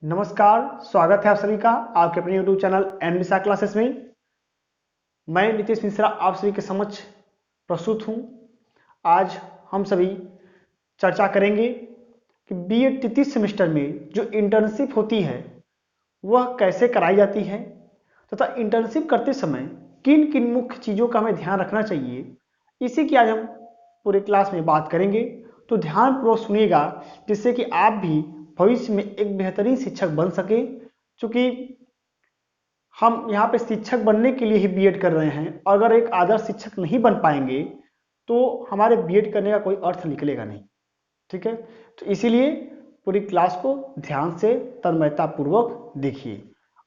नमस्कार, स्वागत है आप सभी का आपके अपने YouTube चैनल एनविसा क्लासेस में। मैं नीतीश मिश्रा आप सभी के समक्ष प्रस्तुत हूं। आज हम सभी चर्चा करेंगे कि बीएड तृतीय सेमेस्टर में जो इंटर्नशिप होती है वह कैसे कराई जाती है तथा इंटर्नशिप करते समय किन किन मुख्य चीज़ों का हमें ध्यान रखना चाहिए, इसी की आज हम पूरे क्लास में बात करेंगे। तो ध्यानपूर्वक सुनिएगा जिससे कि आप भी भविष्य में एक बेहतरीन शिक्षक बन सके। चूँकि हम यहाँ पे शिक्षक बनने के लिए ही बीएड कर रहे हैं और अगर एक आदर्श शिक्षक नहीं बन पाएंगे तो हमारे बीएड करने का कोई अर्थ निकलेगा नहीं। ठीक है, तो इसीलिए पूरी क्लास को ध्यान से तन्मयतापूर्वक देखिए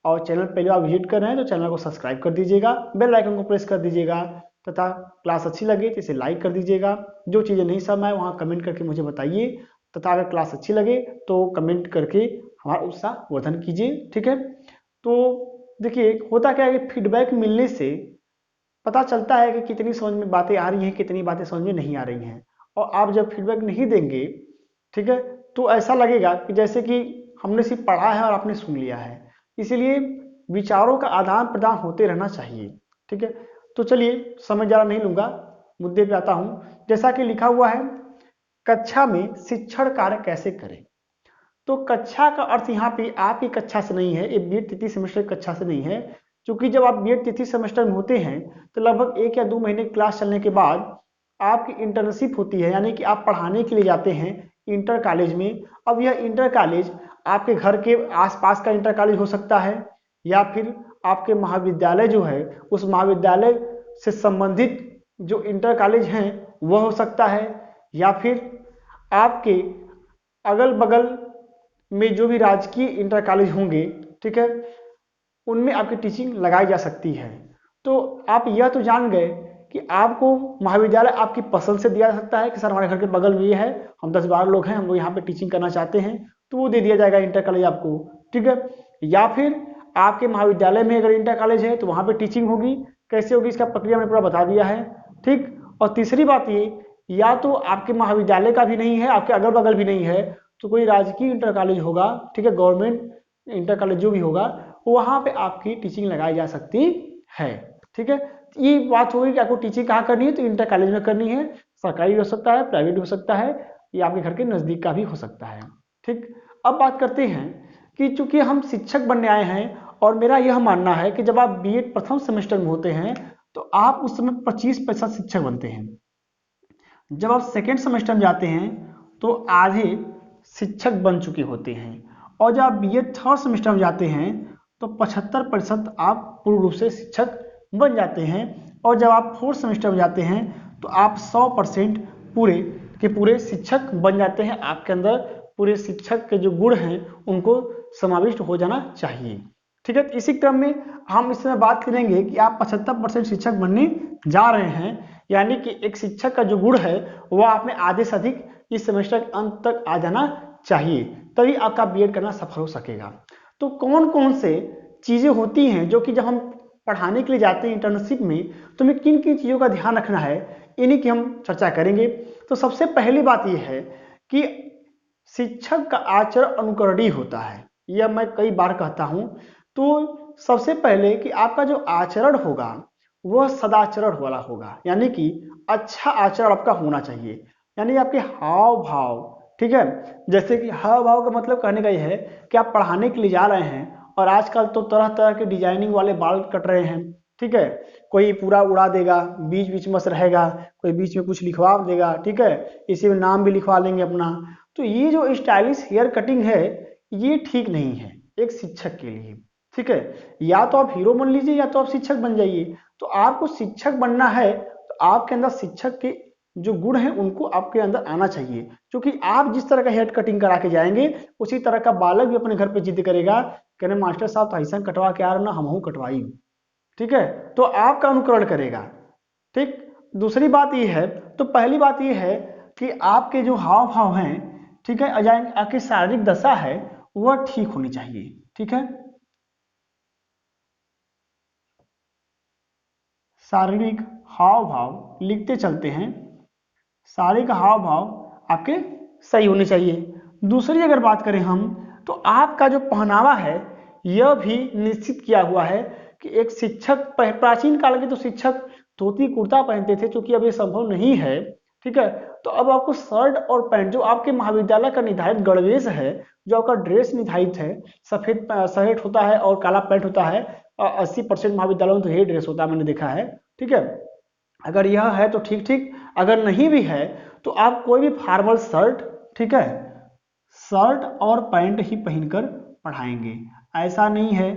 और चैनल पहली बार विजिट कर रहे हैं तो चैनल को सब्सक्राइब कर दीजिएगा, बेल आइकन को प्रेस कर दीजिएगा तथा क्लास अच्छी लगे तो इसे लाइक कर दीजिएगा। जो चीज़ें नहीं समझ आए वहाँ कमेंट करके मुझे बताइए तथा अगर क्लास अच्छी लगे तो कमेंट करके हमारा उत्साह वर्धन कीजिए। ठीक है, तो देखिए होता क्या है कि फीडबैक मिलने से पता चलता है कि कितनी समझ में बातें आ रही हैं, कितनी बातें समझ में नहीं आ रही हैं। और आप जब फीडबैक नहीं देंगे, ठीक है, तो ऐसा लगेगा कि जैसे कि हमने सिर्फ पढ़ा है और आपने सुन लिया है। इसीलिए विचारों का आदान प्रदान होते रहना चाहिए। ठीक है, तो चलिए समय ज़्यादा नहीं लूँगा, मुद्दे पे आता हूँ। जैसा कि लिखा हुआ है, कक्षा में शिक्षण कार्य कैसे करें। तो कक्षा का अर्थ यहाँ पे आपकी कक्षा से नहीं है, ये बीएड तृतीय सेमेस्टर की कक्षा से नहीं है। क्योंकि जब आप बीएड तृतीय सेमेस्टर में होते हैं तो लगभग 1 या 2 महीने क्लास चलने के बाद आपकी इंटर्नशिप होती है, यानी कि आप पढ़ाने के लिए जाते हैं इंटर कॉलेज में। अब यह इंटर कॉलेज आपके घर के आसपास का इंटर कॉलेज हो सकता है या फिर आपके महाविद्यालय जो है उस महाविद्यालय से संबंधित जो इंटर कॉलेज हैं वह हो सकता है, या फिर आपके अगल बगल में जो भी राजकीय इंटर कॉलेज होंगे, ठीक है, उनमें आपकी टीचिंग लगाई जा सकती है। तो आप यह तो जान गए कि आपको महाविद्यालय आपकी पसंद से दिया जा सकता है कि सर हमारे घर के बगल में ये है, हम 10-12 लोग हैं, हम लोग यहाँ पे टीचिंग करना चाहते हैं, तो वो दे दिया जाएगा इंटर कॉलेज आपको। ठीक है, या फिर आपके महाविद्यालय में अगर इंटर कॉलेज है तो वहाँ पे टीचिंग होगी। कैसे होगी इसका प्रक्रिया मैंने पूरा बता दिया है। ठीक, और तीसरी बात ये, या तो आपके महाविद्यालय का भी नहीं है, आपके अगल बगल भी नहीं है, तो कोई राजकीय इंटर कॉलेज होगा, ठीक है, गवर्नमेंट इंटर कॉलेज जो भी होगा वहाँ पे आपकी टीचिंग लगाई जा सकती है। ठीक है, ये बात होगी कि आपको टीचिंग कहाँ करनी है, तो इंटर कॉलेज में करनी है। सरकारी हो सकता है, प्राइवेट हो सकता है, या आपके घर के नज़दीक का भी हो सकता है। ठीक, अब बात करते हैं कि चूंकि हम शिक्षक बनने आए हैं और मेरा यह मानना है कि जब आप बीएड प्रथम सेमेस्टर में होते हैं तो आप उस समय 25% शिक्षक बनते हैं। जब आप सेकेंड सेमेस्टर में जाते हैं तो आधे शिक्षक बन चुके होते हैं, और जब आप बीएड थर्ड सेमेस्टर में जाते हैं तो 75% आप पूर्ण रूप से शिक्षक बन जाते हैं, और जब आप फोर्थ सेमेस्टर में जाते हैं तो आप 100% पूरे के पूरे शिक्षक बन जाते हैं। आपके अंदर पूरे शिक्षक के जो गुण हैं उनको समाविष्ट हो जाना चाहिए। ठीक है, इसी क्रम में हम इस समय बात करेंगे कि आप 75% शिक्षक बनने जा रहे हैं, यानी कि एक शिक्षक का जो गुण है वह आपने आधे से अधिक इस सेमेस्टर के अंत तक आ जाना चाहिए, तभी आपका बीएड करना सफल हो सकेगा। तो कौन कौन से चीज़ें होती हैं जो कि जब हम पढ़ाने के लिए जाते हैं इंटर्नशिप में तो हमें किन किन चीज़ों का ध्यान रखना है, इन्हीं की हम चर्चा करेंगे। तो सबसे पहली बात यह है कि शिक्षक का आचरण अनुकरणीय होता है, यह मैं कई बार कहता हूं। तो सबसे पहले कि आपका जो आचरण होगा वह सदाचरण वाला होगा, यानी कि अच्छा आचरण आपका होना चाहिए, यानी आपके हाव भाव। ठीक है, जैसे कि हाव भाव का मतलब कहने का यह है कि आप पढ़ाने के लिए जा रहे हैं और आजकल तो तरह तरह के डिजाइनिंग वाले बाल कट रहे हैं। ठीक है, कोई पूरा उड़ा देगा, बीच बीच में रहेगा, कोई बीच में कुछ लिखवा देगा, ठीक है, इसी में नाम भी लिखवा लेंगे अपना। तो ये जो स्टाइलिश हेयर कटिंग है ये ठीक नहीं है एक शिक्षक के लिए। ठीक है, या तो आप हीरो बन लीजिए या तो आप शिक्षक बन जाइए। तो आपको शिक्षक बनना है तो आपके अंदर शिक्षक के जो गुण हैं उनको आपके अंदर आना चाहिए, क्योंकि आप जिस तरह का हेयर कटिंग करा के जाएंगे उसी तरह का बालक भी अपने घर पे जिद करेगा, कहने मास्टर साहब तो ऐसा कटवा के आ रहे ना, हम कटवाई। ठीक है, तो आपका अनुकरण करेगा। ठीक, दूसरी बात यह है, तो पहली बात यह है कि आपके जो हाव भाव हैं, ठीक है, आपकी शारीरिक दशा है वह ठीक होनी चाहिए। ठीक है, शारीरिक हाव भाव लिखते चलते हैं, शारीरिक हाव भाव आपके सही होने चाहिए। दूसरी अगर बात करें हम तो आपका जो पहनावा है यह भी निश्चित किया हुआ है कि एक शिक्षक, प्राचीन काल के तो शिक्षक धोती कुर्ता पहनते थे, क्योंकि अब ये संभव नहीं है, ठीक है। तो अब आपको शर्ट और पैंट, जो आपके महाविद्यालय का निर्धारित गणवेश है, जो आपका ड्रेस निर्धारित है, सफेद शर्ट होता है और काला पैंट होता है, 80% महाविद्यालयों में तो यही ड्रेस होता है, मैंने देखा है, ठीक है। अगर यह है तो ठीक ठीक, अगर नहीं भी है तो आप कोई भी फॉर्मल शर्ट, ठीक है, शर्ट और पैंट ही पहनकर पढ़ाएंगे। ऐसा नहीं है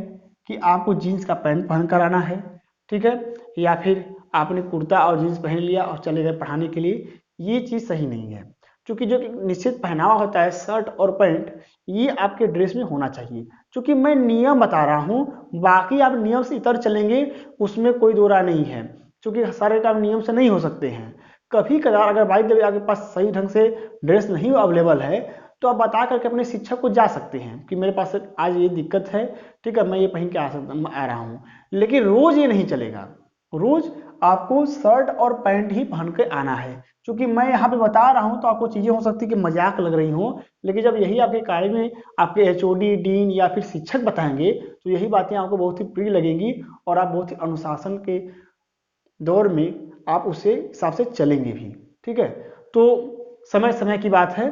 कि आपको जीन्स का पैंट पहन कर आना है, ठीक है, या फिर आपने कुर्ता और जीन्स पहन लिया और चले गए पढ़ाने के लिए, ये चीज़ सही नहीं है। क्योंकि जो निश्चित पहनावा होता है शर्ट और पैंट, ये आपके ड्रेस में होना चाहिए। क्योंकि मैं नियम बता रहा हूँ, बाकी आप नियम से इतर चलेंगे उसमें कोई दो राय नहीं है, क्योंकि सारे काम नियम से नहीं हो सकते हैं। कभी कदार अगर बाई द वे आपके पास सही ढंग से ड्रेस नहीं अवेलेबल है तो आप बता करके अपने शिक्षक को जा सकते हैं कि मेरे पास आज ये दिक्कत है, ठीक है, मैं ये पहन के आ रहा हूँ। लेकिन रोज ये नहीं चलेगा, रोज आपको शर्ट और पैंट ही पहन के आना है। क्योंकि मैं यहाँ पे बता रहा हूँ तो आपको चीजें हो सकती है कि मजाक लग रही हो, लेकिन जब यही आपके कार्य में आपके एचओडी, डीन या फिर शिक्षक बताएंगे तो यही बातें आपको बहुत ही प्रिय लगेंगी और आप बहुत ही अनुशासन के दौर में आप उसे हिसाब से चलेंगे भी, ठीक है। तो समय समय की बात है,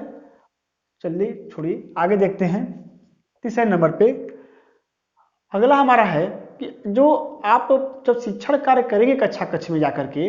चलिए छोड़िए, आगे देखते हैं। तीसरे नंबर पे अगला हमारा है कि जो आप जब शिक्षण कार्य करेंगे कक्षा कक्ष में जाकर के,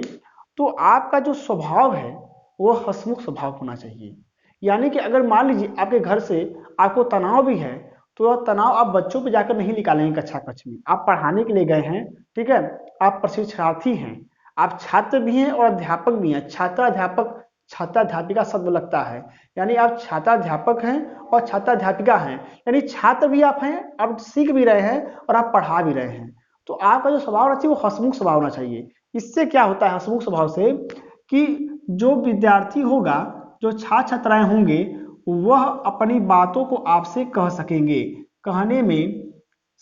तो आपका जो स्वभाव है वो हंसमुख स्वभाव होना चाहिए। यानी कि अगर मान लीजिए आपके घर से आपको तनाव भी है तो वह तनाव आप बच्चों पे जाकर नहीं निकालेंगे कक्षा कक्ष में। आप पढ़ाने के लिए गए हैं, ठीक है, आप प्रशिक्षणार्थी हैं, आप छात्र भी हैं और अध्यापक भी हैं। छात्राध्यापक, छात्राध्यापिका शब्द लगता है, यानी आप छात्राध्यापक हैं और छात्राध्यापिका हैं, यानी छात्र भी आप हैं, आप सीख भी रहे हैं और आप पढ़ा भी रहे हैं। तो आपका जो स्वभाव होना चाहिए वो हंसमुख स्वभाव होना चाहिए। इससे क्या होता है हंसमुख स्वभाव से, कि जो विद्यार्थी होगा, जो छात्र छात्राएं होंगे, वह अपनी बातों को आपसे कह सकेंगे, कहने में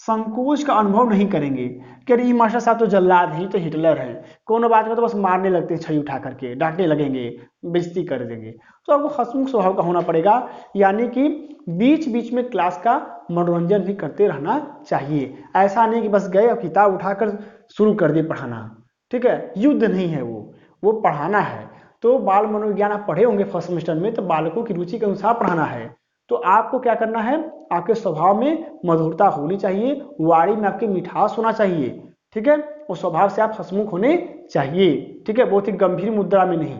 संकोच का अनुभव नहीं करेंगे कि अरे मास्टर साहब तो जल्लाद हैं, तो हिटलर हैं, कोनो बात में तो बस मारने लगते हैं, छड़ी उठा करके डांटने लगेंगे, बेइज्जती कर देंगे। तो आपको हंसमुख स्वभाव का होना पड़ेगा, यानी कि बीच बीच में क्लास का मनोरंजन भी करते रहना चाहिए। ऐसा नहीं कि बस गए और किताब उठाकर शुरू कर दिए पढ़ाना, ठीक है, युद्ध नहीं है वो पढ़ाना है। तो बाल मनोविज्ञान आप पढ़े होंगे फर्स्ट सेमेस्टर में, तो बालकों की रुचि के अनुसार पढ़ाना है। तो आपको क्या करना है, आपके स्वभाव में मधुरता होनी चाहिए, वाणी में आपकी मिठास होना चाहिए, ठीक है, उस स्वभाव से आप हंसमुख होने चाहिए, ठीक है, बहुत ही गंभीर मुद्रा में नहीं।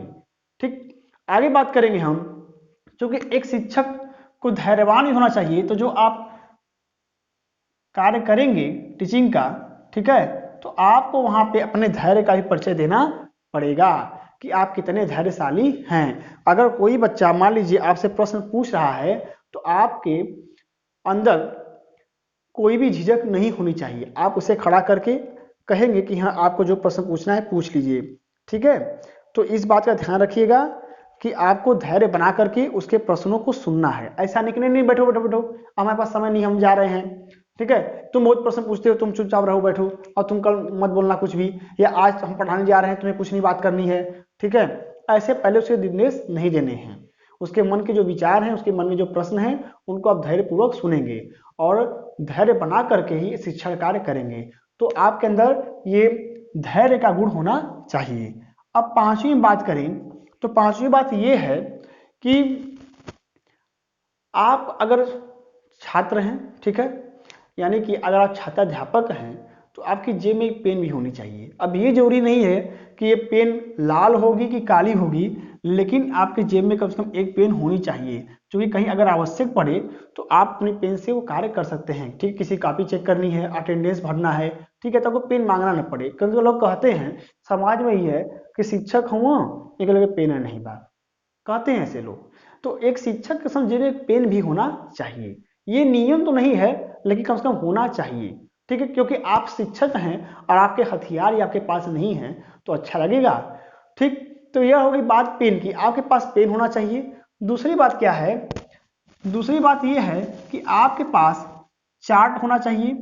ठीक, आगे बात करेंगे हम, क्योंकि एक शिक्षक को धैर्यवान भी होना चाहिए। तो जो आप कार्य करेंगे टीचिंग का, ठीक है, तो आपको वहां पे अपने धैर्य का भी परिचय देना पड़ेगा कि आप कितने धैर्यशाली हैं। अगर कोई बच्चा मान लीजिए आपसे प्रश्न पूछ रहा है तो आपके अंदर कोई भी झिझक नहीं होनी चाहिए। आप उसे खड़ा करके कहेंगे कि हाँ, आपको जो प्रश्न पूछना है पूछ लीजिए, ठीक है। तो इस बात का ध्यान रखिएगा कि आपको धैर्य बना करके उसके प्रश्नों को सुनना है। ऐसा नहीं कि नहीं बैठो बैठो बैठो, हमारे पास समय नहीं, हम जा रहे हैं, ठीक है, तुम बहुत प्रश्न पूछते हो, तुम चुपचाप रहो बैठो, और तुम कल मत बोलना कुछ भी, या आज हम पढ़ाने जा रहे हैं तुम्हें कुछ नहीं बात करनी है, ठीक है। ऐसे पहले उसे निर्देश नहीं देने हैं। उसके मन के जो विचार हैं, उसके मन में जो प्रश्न हैं, उनको आप धैर्यपूर्वक सुनेंगे और धैर्य बना करके ही शिक्षण कार्य करेंगे। तो आपके अंदर ये धैर्य का गुण होना चाहिए। अब पांचवी बात करें तो पांचवी बात ये है कि आप अगर छात्र हैं, ठीक है, यानी कि अगर आप छात्राध्यापक हैं तो आपकी जेब में एक पेन भी होनी चाहिए। अब ये जरूरी नहीं है कि ये पेन लाल होगी कि काली होगी, लेकिन आपकी जेब में कम से कम एक पेन होनी चाहिए, क्योंकि कहीं अगर आवश्यक पड़े तो आप अपनी पेन से वो कार्य कर सकते हैं। ठीक, किसी कॉपी चेक करनी है, अटेंडेंस भरना है, ठीक है, तो आपको पेन मांगना न पड़े। क्योंकि लोग कहते हैं समाज में ये है कि शिक्षक हुआ एक लगे पेन है नहीं बात, कहते हैं ऐसे लोग। तो एक शिक्षक के संग जेब में एक पेन भी होना चाहिए। ये नियम तो नहीं है, लेकिन कम से कम होना चाहिए, ठीक है, क्योंकि आप शिक्षक हैं और आपके हथियार ही आपके पास नहीं है तो अच्छा लगेगा। ठीक, तो यह होगी बात पेन की, आपके पास पेन होना चाहिए। दूसरी बात क्या है, दूसरी बात यह है कि आपके पास चार्ट होना चाहिए।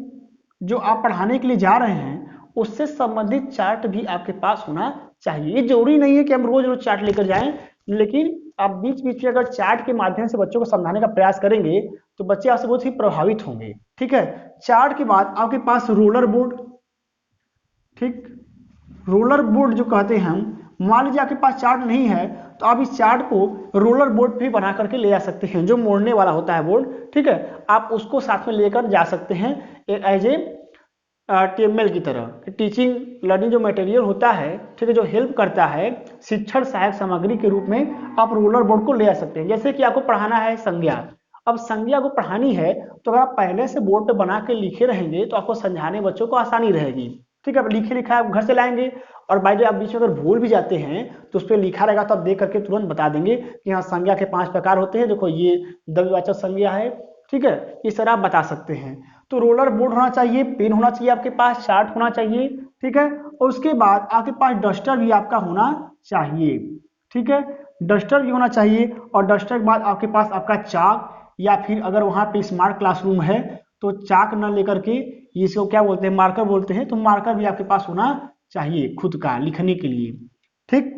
जो आप पढ़ाने के लिए जा रहे हैं उससे संबंधित चार्ट भी आपके पास होना चाहिए। ये जरूरी नहीं है कि हम रोज रोज चार्ट लेकर जाएं, लेकिन आप बीच बीच में अगर चार्ट के माध्यम से बच्चों को समझाने का प्रयास करेंगे तो बच्चे आपसे बहुत ही प्रभावित होंगे। ठीक है, चार्ट के बाद आपके पास रोलर बोर्ड, ठीक, रोलर बोर्ड जो कहते हैं हम, मान लीजिए आपके पास चार्ट नहीं है तो आप इस चार्ट को रोलर बोर्ड पे बना करके ले जा सकते हैं, जो मोड़ने वाला होता है बोर्ड। ठीक है, आप उसको साथ में लेकर जा सकते हैं एज ए टीएमएल की तरह, टीचिंग लर्निंग जो मटेरियल होता है, ठीक है, जो हेल्प करता है शिक्षण सहायक सामग्री के रूप में आप रोलर बोर्ड को ले आ सकते हैं। जैसे कि आपको पढ़ाना है संज्ञा, अब संज्ञा को पढ़ानी है तो अगर आप पहले से बोर्ड पे बना के लिखे रहेंगे तो आपको समझाने बच्चों को आसानी रहेगी। ठीक है, अब लिखे लिखा आप घर से लाएंगे और बाय द वे आप बीच में अगर भूल भी जाते हैं तो उस पर लिखा रहेगा तो आप देख करके तुरंत बता देंगे कि हाँ संज्ञा के 5 प्रकार होते हैं, देखो ये द्रव्यवाचक संज्ञा है। ठीक है, इस तरह आप बता सकते हैं। तो रोलर बोर्ड होना चाहिए, पेन होना चाहिए आपके पास, चार्ट होना चाहिए। ठीक है, और उसके बाद आपके पास डस्टर भी आपका होना चाहिए। ठीक है, डस्टर भी होना चाहिए और डस्टर के बाद आपके पास आपका चाक, या फिर अगर वहाँ पे स्मार्ट क्लासरूम है तो चाक न लेकर के इसको क्या बोलते हैं, मार्कर बोलते हैं, तो मार्कर भी आपके पास होना चाहिए खुद का लिखने के लिए। ठीक,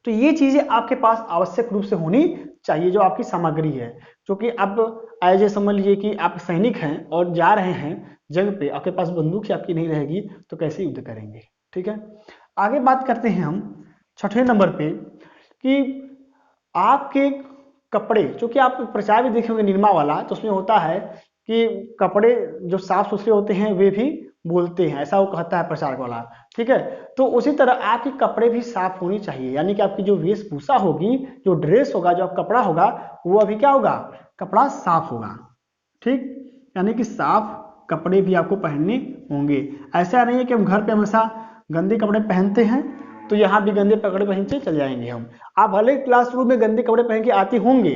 तो ये चीजें आपके पास आवश्यक रूप से होनी चाहिए जो आपकी सामग्री है। क्योंकि अब एज ए समझ लीजिए कि आप सैनिक हैं और जा रहे हैं जंग पे, आपके पास बंदूक ही आपकी नहीं रहेगी तो कैसे युद्ध करेंगे। ठीक है, आगे बात करते हैं हम 6ठे नंबर पे कि आपके कपड़े, जो कि आप प्रचार भी देखे होंगे निरमा वाला, तो उसमें होता है कि कपड़े जो साफ सुथरे होते हैं वे भी बोलते हैं, ऐसा वो कहता है प्रचारक वाला। ठीक है, तो उसी तरह आपके कपड़े भी साफ होनी चाहिए, यानी कि आपकी जो वेशभूषा होगी, जो ड्रेस होगा, जो आप कपड़ा होगा, वो अभी क्या होगा, कपड़ा साफ होगा। ठीक, यानी कि साफ कपड़े भी आपको पहनने होंगे। ऐसा नहीं है कि हम घर पे हमेशा गंदे कपड़े पहनते हैं तो यहाँ भी गंदे कपड़े पहन के चले जाएंगे हम। आप भले क्लासरूम में गंदे कपड़े पहन के आते होंगे,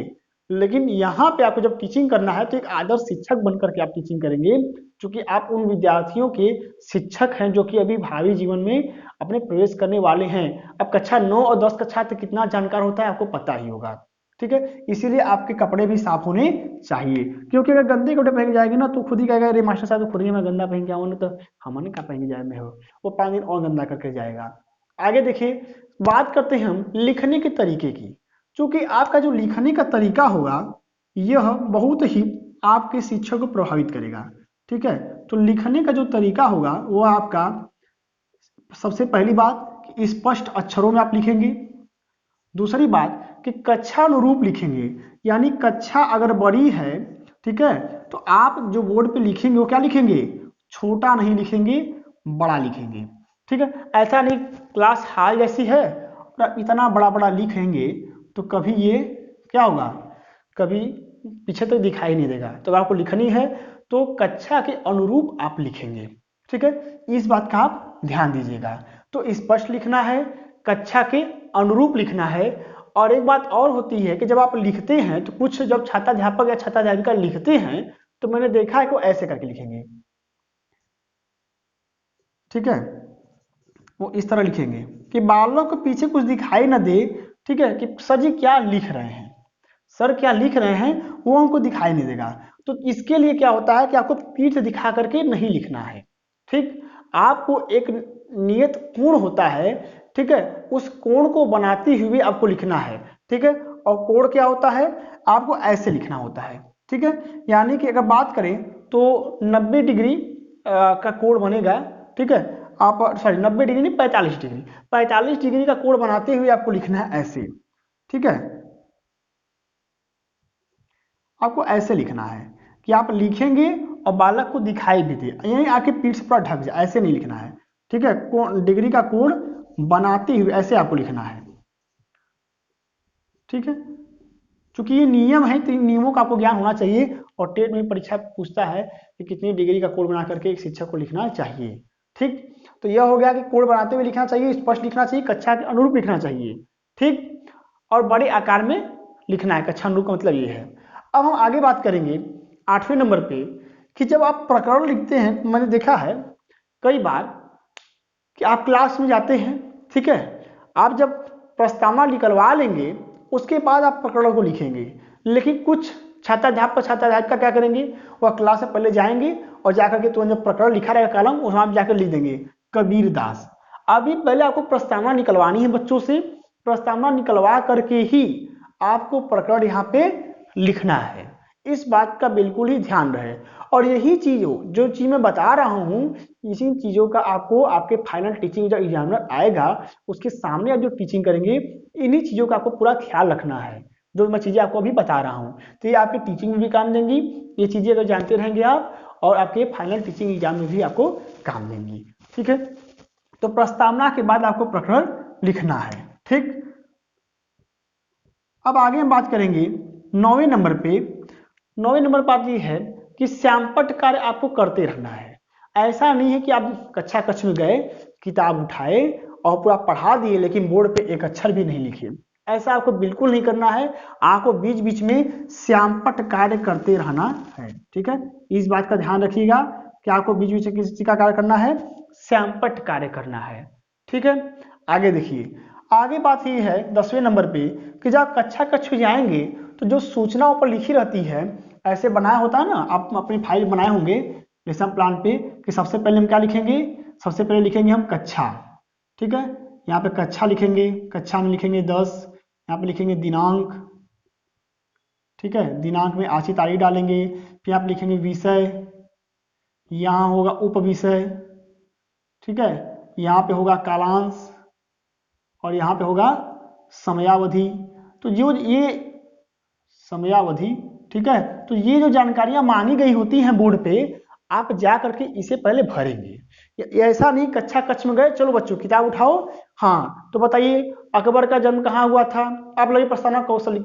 लेकिन यहाँ पे आपको जब टीचिंग करना है तो एक आदर्श शिक्षक बनकर के आप टीचिंग करेंगे, क्योंकि आप उन विद्यार्थियों के शिक्षक हैं जो कि अभी भावी जीवन में अपने प्रवेश करने वाले हैं। अब कक्षा 9 और 10 का छात्र कितना जानकार होता है आपको पता ही होगा। ठीक है, इसीलिए आपके कपड़े भी साफ होने चाहिए, क्योंकि अगर गंदे कपड़े पहन के जाएंगे ना तो खुद ही कहेगा अरे मास्टर साहब खुद ही मैं गंदा पहन के आऊँ ना, तो हमने क्या पहन के जाए में हो, वो 5 दिन और गंदा करके जाएगा। आगे देखिए, बात करते हैं हम लिखने के तरीके की। क्योंकि आपका जो लिखने का तरीका होगा यह बहुत ही आपके शिक्षक को प्रभावित करेगा। ठीक है, तो लिखने का जो तरीका होगा वो आपका, सबसे पहली बात कि स्पष्ट अक्षरों में आप लिखेंगे। दूसरी बात कि कक्षा अनुरूप लिखेंगे, यानी कक्षा अगर बड़ी है, ठीक है, तो आप जो बोर्ड पे लिखेंगे वो क्या लिखेंगे, छोटा नहीं लिखेंगे, बड़ा लिखेंगे। ठीक है, ऐसा नहीं क्लास हाल जैसी है और इतना बड़ा बड़ा लिखेंगे तो कभी ये क्या होगा, कभी पीछे तक दिखाई नहीं देगा। तो आपको लिखनी है तो कक्षा के अनुरूप आप लिखेंगे। ठीक है, इस बात का आप ध्यान दीजिएगा। तो स्पष्ट लिखना है, कक्षा के अनुरूप लिखना है। और एक बात और होती है कि जब आप लिखते हैं तो कुछ जब छात्राध्यापक या छात्राध्यापिका लिखते हैं तो मैंने देखा है कि वो ऐसे करके लिखेंगे। ठीक है, वो इस तरह लिखेंगे कि बालों के पीछे कुछ दिखाई ना दे। ठीक है, कि सर जी क्या लिख रहे हैं, सर क्या लिख रहे हैं वो हमको दिखाई नहीं देगा। तो इसके लिए क्या होता है कि आपको पीठ दिखा करके नहीं लिखना है। ठीक, आपको एक नियत कोण होता है, ठीक है, उस कोण को बनाते हुए आपको लिखना है। ठीक है, और कोण क्या होता है, आपको ऐसे लिखना होता है। ठीक है, यानी कि अगर बात करें तो 90 डिग्री का कोण बनेगा। ठीक है, आप सॉरी 90 डिग्री नहीं, 45 डिग्री, 45 डिग्री का कोण बनाते हुए आपको लिखना है ऐसे। ठीक है, आपको ऐसे लिखना है कि आप लिखेंगे और बालक को दिखाई भी दे, यही आके पीठ से पूरा ढक जाए, ऐसे नहीं लिखना है। ठीक है, कोण डिग्री का कोण बनाते हुए ऐसे आपको लिखना है। ठीक है, चूंकि ये नियम है तो इन नियमों का आपको ज्ञान होना चाहिए। और टेट में परीक्षा पूछता है कि कितनी डिग्री का कोण बना करके एक शिक्षक को लिखना चाहिए। ठीक, तो यह हो गया कि कोण बनाते हुए लिखना चाहिए, स्पष्ट लिखना चाहिए, कक्षा के अनुरूप लिखना चाहिए। ठीक, और बड़े आकार में लिखना है, कक्षा अनुरूप का मतलब ये है। अब हम आगे बात करेंगे 8वें नंबर पे कि जब आप प्रकरण लिखते हैं, मैंने देखा है कई बार कि आप क्लास में जाते हैं, ठीक है, आप जब प्रस्तावना निकलवा लेंगे उसके बाद आप प्रकरण को लिखेंगे। लेकिन कुछ छात्राध्यापक क्या करेंगे, वह क्लास से पहले जाएंगे और जाकर के तुरंत जब प्रकरण लिखा रहेगा कॉलम वहां आप जाकर लिख देंगे कबीर दास। अभी पहले आपको प्रस्तावना निकलवानी है बच्चों से, प्रस्तावना निकलवा करके ही आपको प्रकरण यहाँ पे लिखना है। इस बात का बिल्कुल ही ध्यान रहे। और यही चीज जो चीज मैं बता रहा हूँ, इसी चीजों का आपको आपके फाइनल टीचिंग जब एग्जामिनर आएगा उसके सामने आप जो टीचिंग करेंगे, इन्हीं चीजों का आपको पूरा ख्याल रखना है जो मैं चीजें आपको अभी बता रहा हूँ। तो ये आपके टीचिंग में भी काम देंगी, ये चीजें अगर जानते रहेंगे आप, और आपके फाइनल टीचिंग एग्जाम में भी आपको काम देंगी। ठीक है, तो प्रस्तावना के बाद आपको प्रकरण लिखना है। ठीक, अब आगे हम बात करेंगे 9वें नंबर पे। 9वें नंबर बात ये है कि श्यामपट्ट कार्य आपको करते रहना है। ऐसा नहीं है कि आप कक्षा कक्ष में गए, किताब उठाए और पूरा पढ़ा दिए लेकिन बोर्ड पे एक अक्षर भी नहीं लिखे। ऐसा आपको बिल्कुल नहीं करना है। आपको बीच बीच में श्यामपट्ट कार्य करते रहना है। ठीक है, इस बात का ध्यान रखिएगा कि आपको बीच बीच में किस चीज का कार्य करना है, श्यामपट्ट कार्य करना है। ठीक है, आगे देखिए, आगे बात ये है 10वें नंबर पे कि जब कक्षा कक्ष में जाएंगे तो जो सूचना ऊपर लिखी रहती है, ऐसे बनाया होता है ना, आप अपनी फाइल बनाए होंगे लेसन प्लान पे कि सबसे पहले हम क्या लिखेंगे, सबसे पहले लिखेंगे हम कक्षा। ठीक है, यहाँ पे कक्षा लिखेंगे, कक्षा में लिखेंगे 10, यहाँ पे लिखेंगे दिनांक। ठीक है, दिनांक में आज की तारीख डालेंगे, फिर आप लिखेंगे विषय, यहाँ होगा उप विषय। ठीक है, यहाँ पे होगा कालांश और यहाँ पे होगा समयावधि। तो जो ये समयावधि, ठीक है, तो ये जो जानकारियां मांगी गई होती हैं बोर्ड पे, आप जा करके इसे पहले भरेंगे। ऐसा नहीं कक्षा कक्ष में गए, चलो बच्चों किताब उठाओ, हाँ तो बताइए अकबर का जन्म कहाँ हुआ था, आप लगे प्रस्तावना कौशल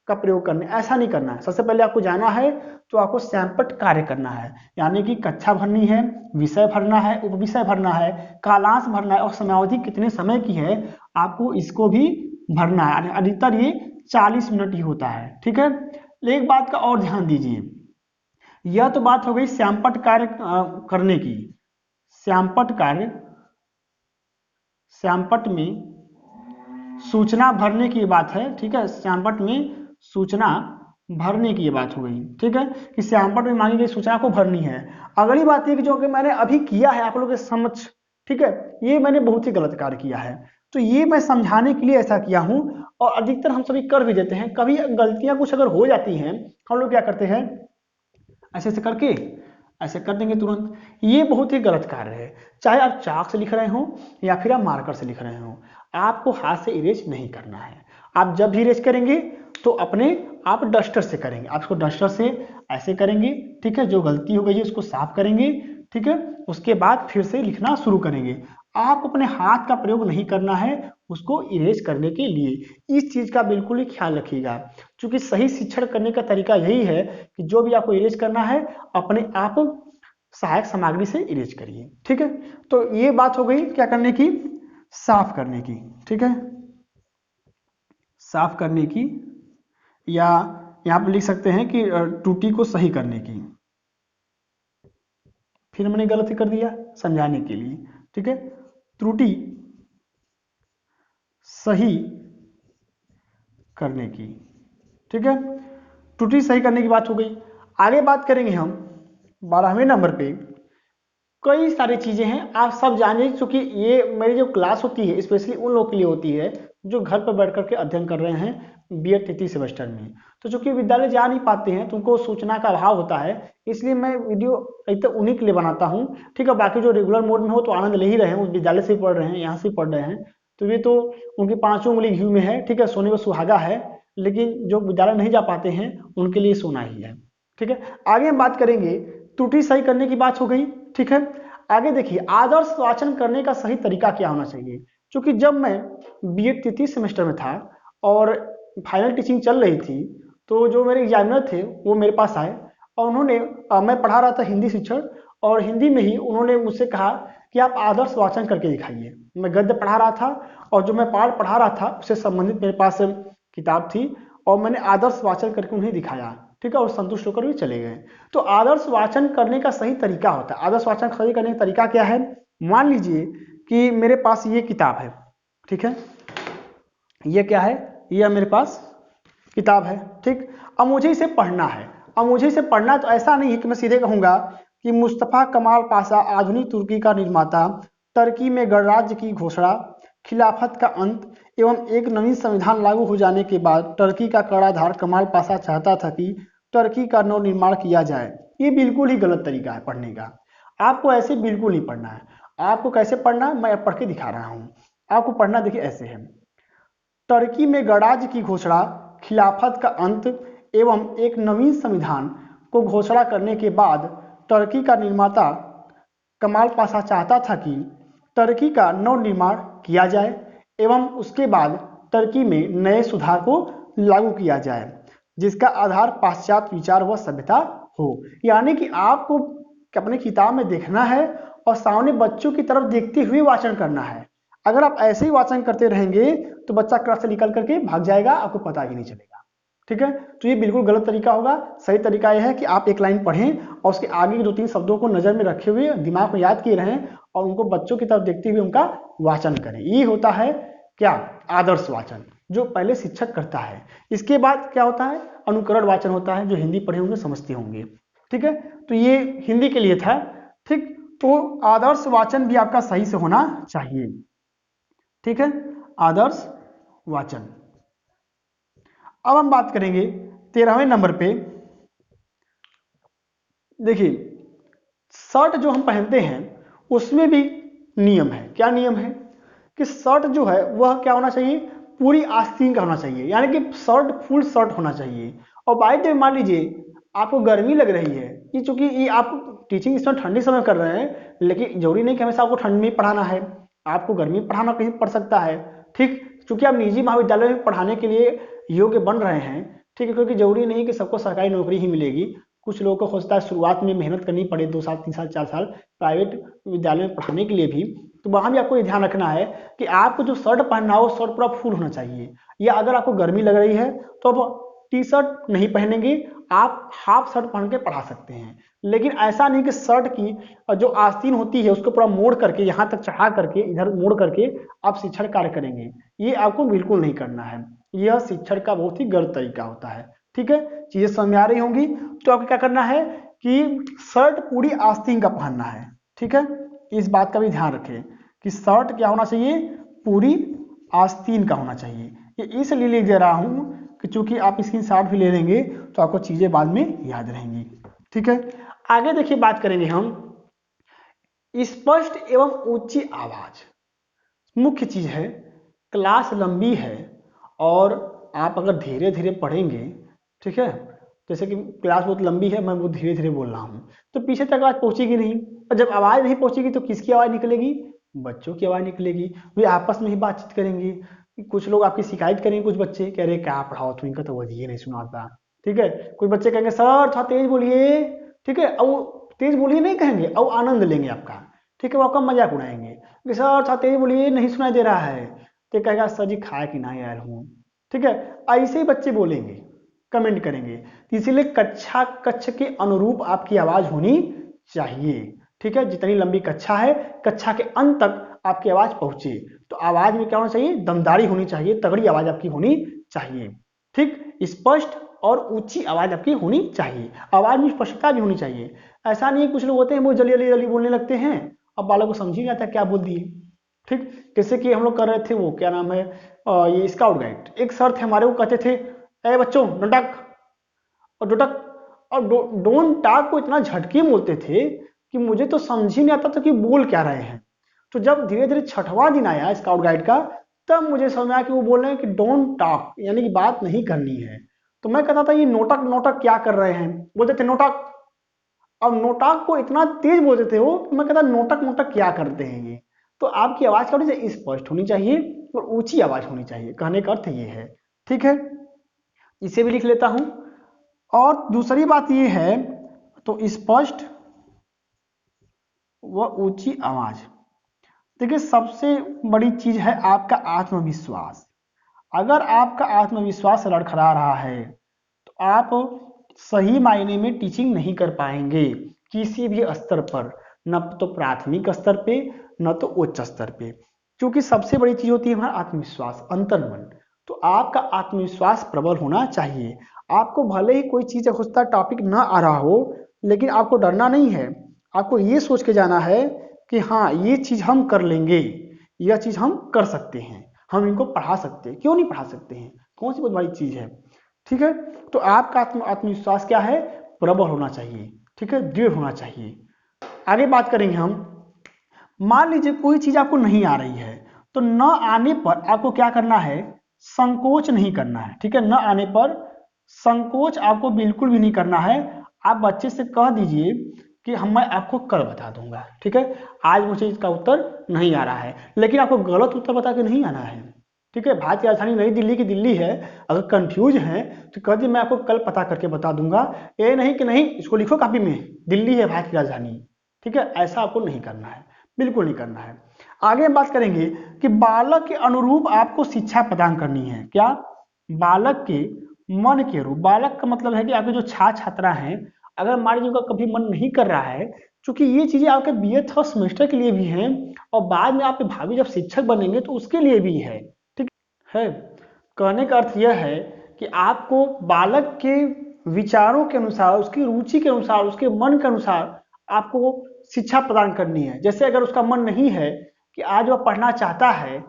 का प्रयोग करने, ऐसा नहीं करना है। सबसे पहले आपको जाना है तो आपको श्यामपट्ट कार्य करना है, यानी कि कक्षा भरनी है, विषय भरना है, उपविषय भरना है, कालांश भरना है और समयावधि कितने समय की है आपको इसको भी भरना है। अधिकतर ये 40 मिनट ही होता है। ठीक है, एक बात का और ध्यान दीजिए, यह तो बात हो गई श्यामपट्ट कार्य करने की। श्यामपट्ट कार्य, श्यामपट्ट में सूचना भरने की बात है। ठीक है, श्यामपट्ट में सूचना भरने की ये बात हो गई। ठीक है, कि श्यामपट्ट में मांगी गई सूचना को भरनी है। अगली बात ये कि जो कि मैंने अभी किया है आप लोगों के समक्ष, ठीक है, ये मैंने बहुत ही गलत कार्य किया है, तो ये मैं समझाने के लिए ऐसा किया हूं। और अधिकतर हम सभी कर भी देते हैं, कभी गलतियां कुछ अगर हो जाती हैं हम लोग क्या करते हैं, ऐसे ऐसे करके ऐसे कर देंगे तुरंत। ये बहुत ही गलत कार्य है। चाहे आप चाक से लिख रहे हो या फिर आप मार्कर से लिख रहे हो, आपको हाथ से इरेज नहीं करना है। आप जब भी इरेज करेंगे तो अपने आप डस्टर से करेंगे, आप इसको डस्टर से ऐसे करेंगे। ठीक है, जो गलती हो गई है उसको साफ करेंगे। ठीक है, उसके बाद फिर से लिखना शुरू करेंगे। आप अपने हाथ का प्रयोग नहीं करना है उसको इरेज करने के लिए। इस चीज का बिल्कुल ही ख्याल रखिएगा, क्योंकि सही शिक्षण करने का तरीका यही है कि जो भी आपको इरेज करना है अपने आप सहायक सामग्री से इरेज करिए। ठीक है, तो ये बात हो गई क्या करने की, साफ करने की। ठीक है, साफ करने की, या यहाँ पे लिख सकते हैं कि त्रुटि को सही करने की। फिर मैंने गलती कर दिया समझाने के लिए। ठीक है, त्रुटि सही करने की। ठीक है, त्रुटि सही करने की बात हो गई। आगे बात करेंगे हम 12वें नंबर पे। कई सारी चीजें हैं, आप सब जानिए, क्योंकि ये मेरी जो क्लास होती है स्पेशली उन लोगों के लिए होती है जो घर पर बैठ करके अध्ययन कर रहे हैं बीएड तृतीय सेमेस्टर में। तो चूंकि विद्यालय जा नहीं पाते हैं, तुमको सूचना का अभाव होता है, इसलिए मैं वीडियो एक तो उन्हीं के लिए बनाता हूँ। ठीक है, बाकी जो रेगुलर मोड में हो तो आनंद ले ही रहे हैं, उस विद्यालय से पढ़ रहे हैं, यहाँ से पढ़ रहे हैं, तो ये तो उनकी 5 उंगली घी में है। ठीक है, सोने में सुहागा है, लेकिन जो विद्यालय नहीं जा पाते हैं उनके लिए सोना ही है। ठीक है, आगे हम बात करेंगे, त्रुटि सही करने की बात हो गई। ठीक है, आगे देखिए आदर्श वाचन करने का सही तरीका क्या होना चाहिए। क्योंकि जब मैं बीएड तृतीय सेमेस्टर में था और फाइनल टीचिंग चल रही थी, तो जो मेरे एग्जामिनर थे वो मेरे पास आए और उन्होंने मैं पढ़ा रहा था हिंदी शिक्षण, और हिंदी में ही उन्होंने मुझसे कहा कि आप आदर्श वाचन करके दिखाइए। मैं गद्य पढ़ा रहा था और जो मैं पाठ पढ़ा रहा था उससे संबंधित मेरे पास किताब थी और मैंने आदर्श वाचन करके उन्हें दिखाया। ठीक है, और संतुष्ट होकर भी चले गए। तो आदर्श वाचन करने का सही तरीका होता है। आदर्श वाचन सही करने का तरीका क्या है, मान लीजिए कि मेरे पास ये किताब है। ठीक है, ये क्या है, ये मेरे पास किताब है। ठीक, अब मुझे इसे पढ़ना है। अब मुझे इसे पढ़ना तो ऐसा नहीं है कि मैं सीधे कहूंगा कि मुस्तफा कमाल पाशा आधुनिक तुर्की का निर्माता, टर्की में गणराज्य की घोषणा, खिलाफत का अंत एवं एक नवीन संविधान लागू हो जाने के बाद टर्की का कराधार कमाल पाशा चाहता था कि टर्की का नवनिर्माण किया जाए। ये बिल्कुल ही गलत तरीका है पढ़ने का। आपको ऐसे बिल्कुल नहीं पढ़ना है। आपको कैसे पढ़ना है मैं पढ़ के दिखा रहा हूँ। आपको पढ़ना देखिए ऐसे है, टर्की में गणराज्य की घोषणा, खिलाफत का अंत एवं एक नवीन संविधान को घोषणा करने के बाद टर्की का निर्माता कमाल पाशा चाहता था कि टर्की का नवनिर्माण किया जाए एवं उसके बाद टर्की में नए सुधार को लागू किया जाए जिसका आधार पाश्चात्य विचार व सभ्यता हो। यानी कि आपको अपने किताब में देखना है और सामने बच्चों की तरफ देखते हुए वाचन करना है। अगर आप ऐसे ही वाचन करते रहेंगे तो बच्चा क्लास से निकल करके भाग जाएगा, आपको पता ही नहीं चलेगा। ठीक है, तो ये बिल्कुल गलत तरीका होगा। सही तरीका यह है कि आप एक लाइन पढ़ें और उसके आगे के 2-3 शब्दों को नजर में रखे हुए दिमाग में याद किए रहें और उनको बच्चों की तरफ देखते हुए उनका वाचन करें। ये होता है क्या, आदर्श वाचन, जो पहले शिक्षक करता है। इसके बाद क्या होता है, अनुकरण वाचन होता है, जो हिंदी पढ़े होंगे समझते होंगे। ठीक है, तो ये हिंदी के लिए था। ठीक, तो आदर्श वाचन भी आपका सही से होना चाहिए। ठीक है, आदर्श वाचन। अब हम बात करेंगे 13वें नंबर पे। देखिए, शर्ट जो हम पहनते हैं उसमें भी नियम है। क्या नियम है कि शर्ट जो है वह क्या होना चाहिए, पूरी आस्तीन का होना चाहिए, यानी कि शर्ट फुल शर्ट होना चाहिए। और बाई द वे मान लीजिए आपको गर्मी लग रही है, ये चूंकि ये आप टीचिंग इस समय ठंडी समय कर रहे हैं, लेकिन जरूरी नहीं कि हमेशा आपको ठंड में पढ़ाना है, आपको गर्मी पढ़ाना कहीं पड़ सकता है। ठीक, चूंकि आप निजी महाविद्यालय में पढ़ाने के लिए योग्य बन रहे हैं। ठीक है, क्योंकि जरूरी नहीं कि सबको सरकारी नौकरी ही मिलेगी। कुछ लोगों को हो सकता है शुरुआत में मेहनत करनी पड़े, 2 साल 3 साल 4 साल प्राइवेट विद्यालय में पढ़ाने के लिए भी। तो वहां भी आपको ये ध्यान रखना है कि आपको जो शर्ट पहनना हो शर्ट पूरा फुल होना चाहिए। या अगर आपको गर्मी लग रही है तो आप टी शर्ट नहीं पहनेंगे, आप हाफ शर्ट पहन के पढ़ा सकते हैं। लेकिन ऐसा नहीं कि शर्ट की जो आस्तीन होती है उसको पूरा मोड़ करके यहाँ तक चढ़ा करके इधर मोड़ करके आप शिक्षण कार्य करेंगे। ये आपको बिल्कुल नहीं करना है। यह शिक्षण का बहुत ही गलत तरीका होता है। ठीक है, चीजें समझ में आ रही होंगी। तो आपको क्या करना है कि शर्ट पूरी आस्तीन का पहनना है। ठीक है, इस बात का भी ध्यान रखें कि शर्ट क्या होना चाहिए, पूरी आस्तीन का होना चाहिए। ये इसलिए लिख दे रहा हूं कि चूंकि आप स्क्रीनशॉट भी ले लेंगे तो आपको चीजें बाद में याद रहेंगी। ठीक है, आगे देखिए बात करेंगे हम स्पष्ट एवं ऊंची आवाज। मुख्य चीज है, क्लास लंबी है और आप अगर धीरे धीरे पढ़ेंगे, ठीक है, जैसे कि क्लास बहुत लंबी है, मैं बहुत धीरे धीरे बोल रहा हूँ, तो पीछे तक आवाज पहुंचेगी नहीं। और जब आवाज नहीं पहुंचेगी तो किसकी आवाज निकलेगी, बच्चों की आवाज निकलेगी। वे आपस में ही बातचीत करेंगे। कुछ लोग आपकी शिकायत करेंगे, कुछ बच्चे कह रहे क्या पढ़ाओ तुम, इनका तो वही नहीं सुनाता। ठीक है, कुछ बच्चे कहेंगे सर थोड़ा तेज बोलिए। ठीक है, और तेज बोलिए नहीं कहेंगे, और आनंद लेंगे आपका। ठीक है, वो आपका मजाक उड़ाएंगे कि सर थोड़ा तेज बोलिए नहीं सुनाई दे रहा है। तो कहेगा सर जी खाया कि ना यार हूँ। ठीक है, ऐसे ही बच्चे बोलेंगे, कमेंट करेंगे। इसीलिए कक्ष के अनुरूप आपकी आवाज होनी चाहिए। ठीक है, जितनी लंबी कक्षा है कक्षा के अंत तक आपकी आवाज पहुंचे। तो आवाज में क्या होना चाहिए, दमदारी होनी चाहिए, तगड़ी आवाज आपकी होनी चाहिए। ठीक, स्पष्ट और ऊंची आवाज आपकी होनी चाहिए। आवाज में स्पष्टता भी होनी चाहिए। ऐसा नहीं है, कुछ लोग होते हैं वो जल्दी जल्दी जल्दी बोलने लगते हैं, अब बालक को समझ ही नहीं आता क्या बोल दिए। ठीक, जैसे कि हम लोग कर रहे थे वो क्या नाम है, ये स्काउट गाइड। एक सर थे हमारे, वो कहते थे ए बच्चों डोंट टॉक, और डोटक और डोंट टॉक को इतना झटके बोलते थे कि मुझे तो समझ ही नहीं आता था कि बोल क्या रहे हैं। तो जब धीरे धीरे 6वां दिन आया स्काउट गाइड का, तब मुझे समझ में आया कि वो बोल रहे हैं कि डोंट टॉक, यानी कि बात नहीं करनी है। तो मैं कहता था ये नोटक नोटक क्या कर रहे हैं, बोलते थे नोटक। अब नोटक को इतना तेज बोलते थे वो, मैं कहता नोटक नोटक क्या करते हैं ये। तो आपकी आवाज क्या होनी चाहिए, स्पष्ट होनी चाहिए और ऊंची आवाज होनी चाहिए। कहने का अर्थ ये है। ठीक है, इसे भी लिख लेता हूं। और दूसरी बात ये है, तो स्पष्ट व ऊंची आवाज। देखिए सबसे बड़ी चीज है आपका आत्मविश्वास। अगर आपका आत्मविश्वास लड़खड़ा रहा है तो आप सही मायने में टीचिंग नहीं कर पाएंगे किसी भी स्तर पर, न तो प्राथमिक स्तर पे न तो उच्च स्तर पे। क्योंकि सबसे बड़ी चीज होती है हमारा आत्मविश्वास, अंतर्मन। तो आपका आत्मविश्वास प्रबल होना चाहिए। आपको भले ही कोई चीज हो सकता टॉपिक ना आ रहा हो, लेकिन आपको डरना नहीं है। आपको ये सोच के जाना है कि हाँ ये चीज हम कर लेंगे, यह चीज हम कर सकते हैं, हम इनको पढ़ा सकते हैं। क्यों नहीं पढ़ा सकते हैं, कौन सी बहुत बड़ी चीज है। ठीक है, तो आपका आत्मविश्वास क्या है, प्रबल होना चाहिए। ठीक है, दृढ़ होना चाहिए। आगे बात करेंगे हम। मान लीजिए कोई चीज आपको नहीं आ रही है, तो न आने पर आपको क्या करना है, संकोच नहीं करना है। ठीक है, न आने पर संकोच आपको बिल्कुल भी नहीं करना है। आप बच्चे से कह दीजिए कि मैं आपको कल बता दूंगा। ठीक है, आज मुझे इसका उत्तर नहीं आ रहा है, लेकिन आपको गलत उत्तर बता के नहीं आना है। ठीक है, भारत की राजधानी नई दिल्ली की दिल्ली है। अगर कंफ्यूज है तो कह दिए मैं आपको कल पता करके बता दूंगा। ये नहीं कि नहीं इसको लिखो कापी में, दिल्ली है भारत की राजधानी। ठीक है, ऐसा आपको नहीं करना है, बिल्कुल नहीं करना है। आगे हम बात करेंगे कि बालक के अनुरूप आपको शिक्षा प्रदान करनी है। क्या, बालक के मन के अनुरूप। बालक का मतलब है कि आपके जो छात्र छात्रा हैं, अगर मान लीजिए उनका कभी मन नहीं कर रहा है, क्योंकि ये चीजें आपके बीए थर्ड सेमेस्टर के लिए भी हैं और बाद में आपके भावी जब शिक्षक बनेंगे तो उसके लिए भी है। ठीक है, कहने का अर्थ यह है कि आपको बालक के विचारों के अनुसार, उसकी रुचि के अनुसार, उसके मन के अनुसार आपको शिक्षा प्रदान करनी है। जैसे अगर उसका मन नहीं है कि आज वह पढ़ना चाहता है,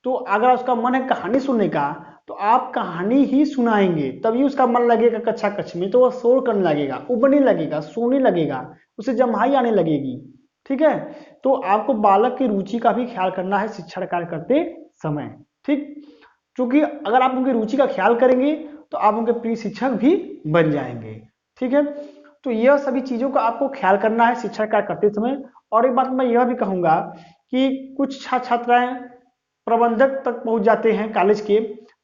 तो अगर उसका मन है कहानी सुनने का, तो आप कहानी ही सुनाएंगे, तभी उसका मन लगेगा कक्षा कक्ष में। तो वह शोर करने लगेगा, उबने लगेगा, सोने लगेगा, उसे जम्हाई आने लगेगी। ठीक है, तो आपको बालक की रुचि का भी ख्याल करना है शिक्षण कार्य करते समय। ठीक, क्योंकि अगर आप उनकी रुचि का ख्याल करेंगे तो आप उनके प्रिय शिक्षक भी बन जाएंगे। ठीक है, तो यह सभी चीजों का आपको ख्याल करना है शिक्षा कार्य करते समय। और एक बात मैं यह भी कहूंगा कि कुछ छात्र छात्राएं प्रबंधक तक पहुंच जाते हैं कॉलेज के,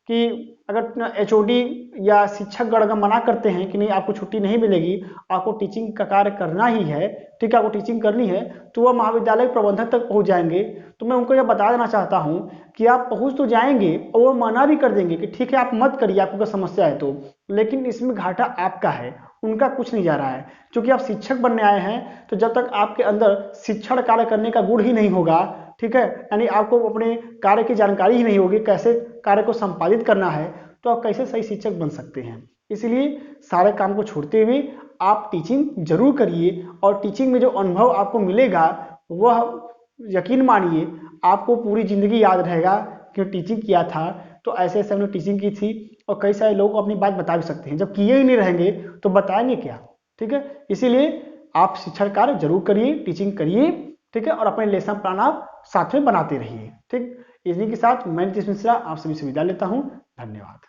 कि अगर एचओडी या शिक्षक गण अगर मना करते हैं कि नहीं आपको छुट्टी नहीं मिलेगी, आपको टीचिंग का कार्य करना ही है, ठीक है, आपको टीचिंग करनी है, तो वह महाविद्यालय प्रबंधक तक पहुंच जाएंगे। तो मैं उनको यह बता देना चाहता हूं कि आप पहुंच तो जाएंगे और वो मना भी कर देंगे कि ठीक है आप मत करिए, आपको कोई समस्या है तो, लेकिन इसमें घाटा आपका है, उनका कुछ नहीं जा रहा है। क्योंकि आप शिक्षक बनने आए हैं, तो जब तक आपके अंदर शिक्षण कार्य करने का गुण ही नहीं होगा, ठीक है, यानी आपको अपने कार्य की जानकारी ही नहीं होगी, कैसे कार्य को संपादित करना है, तो आप कैसे सही शिक्षक बन सकते हैं। इसलिए सारे काम को छोड़ते हुए आप टीचिंग जरूर करिए, और टीचिंग में जो अनुभव आपको मिलेगा वह यकीन मानिए आपको पूरी जिंदगी याद रहेगा कि टीचिंग किया था, तो ऐसे ऐसे हमने टीचिंग की थी। और कई सारे लोग अपनी बात बता भी सकते हैं, जब किए ही नहीं रहेंगे तो बताएंगे क्या। ठीक है, इसीलिए आप शिक्षण कार्य जरूर करिए, टीचिंग करिए। ठीक है, और अपने लेसन प्लान आप साथ में बनाते रहिए। ठीक, इसी के साथ मैं नीतीश मिश्रा आप सभी से विदा लेता हूँ। धन्यवाद।